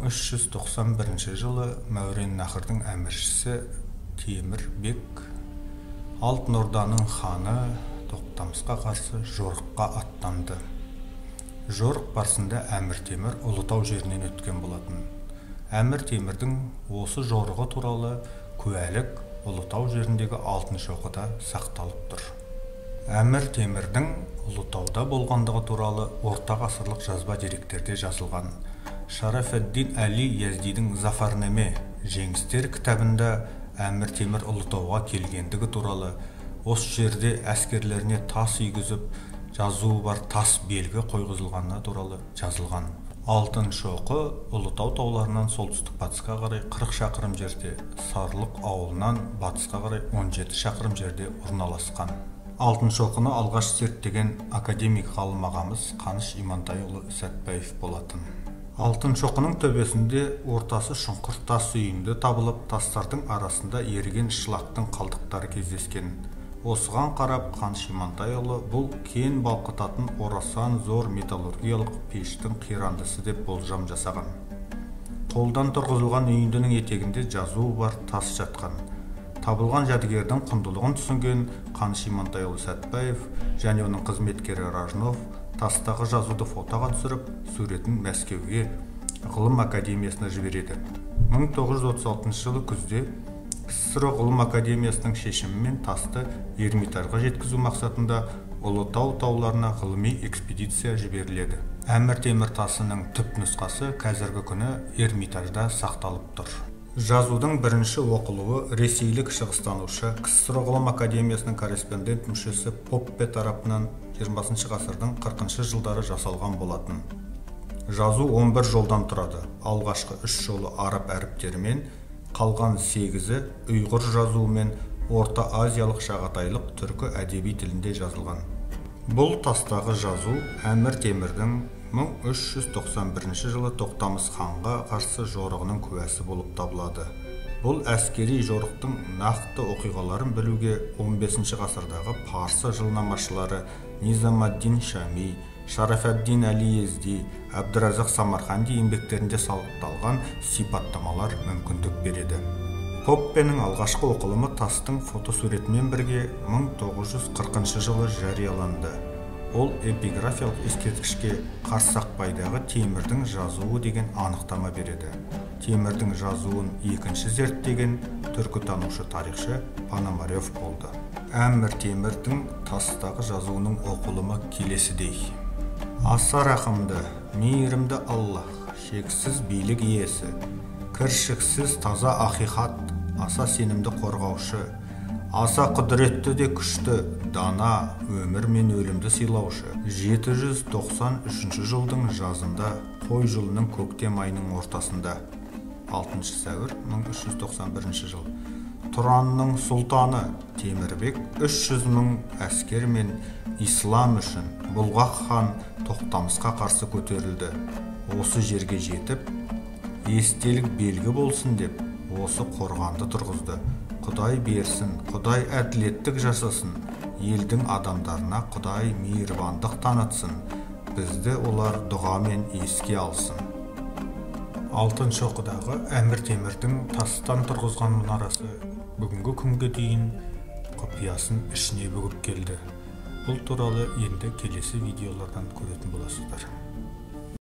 1391 жылы Мәуереннахрдың әміршісі Темір бек Алтын Орданың ханы Тоқтамысқа қарсы жорыққа аттанды. Жорық барысында Әмір Темір Ұлытау жерінен өткен болатын. Әмір Темірдің осы жорығы туралы куәлік Ұлытау жеріндегі алтын шоқыда сақталып тұр. Әмір Темірдің Ұлытауда болғандығы туралы орта ғасырлық жазба деректерде жазылған. Шараф-ад-Дин Әли Яздидің Зафарнаме жеңістер кітабында Әмір Темір Ұлытауға келгендігі туралы, осы жерде әскерлеріне тас үйгізіп, жазуы бар тас белгі қойғызылғаны туралы жазылған. Алтын шоқы Ұлытау тауларынан солтүстік батысқа қарай 40 шақырым жерде, Сарлық ауылынан батысқа қарай 17 шақырым жерде орналасқан. Алтын шоқыны алғаш зерттеген академик ғалым ағамыз Қаныш Имантайұлы Сәтбаев болатын. Алтын шоқының төбесінде ортасы шұңқыр тас үйінді табылып, тастардың арасында еріген шылақтың қалдықтары кездескен. Осыған қарап Қаныш Имантайұлы бұл кен балқытатын орасан зор металлургиялық пештің қирандысы деп болжам жасаған. Қолдан тұрғызылған үйіндінің етегінде жазуы бар тас жатқан. Табылған жәдігердің құндылығын түсінген Қаныш Имантайұлы Сәтбаев және оның қызметкері Ражнов тастағы жазуды фотоға түсіріп, суретін Мәскеуге ғылым академиясына жібереді. 1936 жылы күзде КСР ғылым академиясының шешімімен тасты Эрмитажға жеткізу мақсатында Ұлытау тауларына ғылыми экспедиция жіберіледі. Әмір Темір тасының түп нұсқасы қазіргі күні Эрмитажда сақталып тұр. Жазудың бірінші оқылуы ресейлік шығыстанушы КСР ғылым академиясының корреспондент мүшесі Поппе тарапынан 20 ғасырдың 40 жылдары жасалған болатын. Жазу 11 жолдан тұрады. Алғашқы 3 жолы араб әріптерімен, қалған 8-і ұйғыр жазуымен Орта Азиялық шағатайлық түркі әдеби тілінде жазылған. Бұл тастағы жазу Әмір Темірдің 1391 жылы Тоқтамыс ханға қарсы жорығының куәсі болып табылады. Бұл әскери жорықтың нақты оқиғаларын білуге 15 ғасырдағы парсы жылнамашылары Низам-ад-Дин Шами, Шараф-ад-Дин Әли Езди, Әбдіразақ Самарқанди еңбектерінде сақталған сипаттамалар мүмкіндік береді. Поппенің алғашқы оқылымы тастың фотосуретімен бірге 1940 жылы жарияланды. Ол эпиграфиялық ескерткішке Қарсақбайдағы Темірдің жазуы деген анықтама береді. Темірдің жазуын екінші зерттеген түркітанушы тарихшы Пономарев болды. Әмір Темірдің тастағы жазуының оқылымы келесідей. Аса рақымды, мейірімді Аллах, шексіз билік иесі, кіршіксіз таза ақиқат, аса сенімді қорғаушы, аса құдіретті де күшті, дана, өмір мен өлімді сыйлаушы. 793 жылдың жазында, қой жылының көктем айының ортасында, 6 сәуір 1391 жыл, Тұранның сұлтаны Темір бек 300 мың әскермен ислам үшін Бұлғақ хан Тоқтамысқа қарсы көтерілді. Осы жерге жетіп, естелік белгі болсын деп, осы қорғанды тұрғызды. Құдай берсін, Құдай әділеттік жасасын, елдің адамдарына Құдай мейірбандық танытсын, бізді олар дұғамен еске алсын. Алтын шоқыдағы Әмір Темірдің тастан тұрғызған мұнарасы бүгінгі күнге дейін құпиясын ішіне бүгіп келді. Бұл туралы енді келесі видеолардан көретін боласыздар.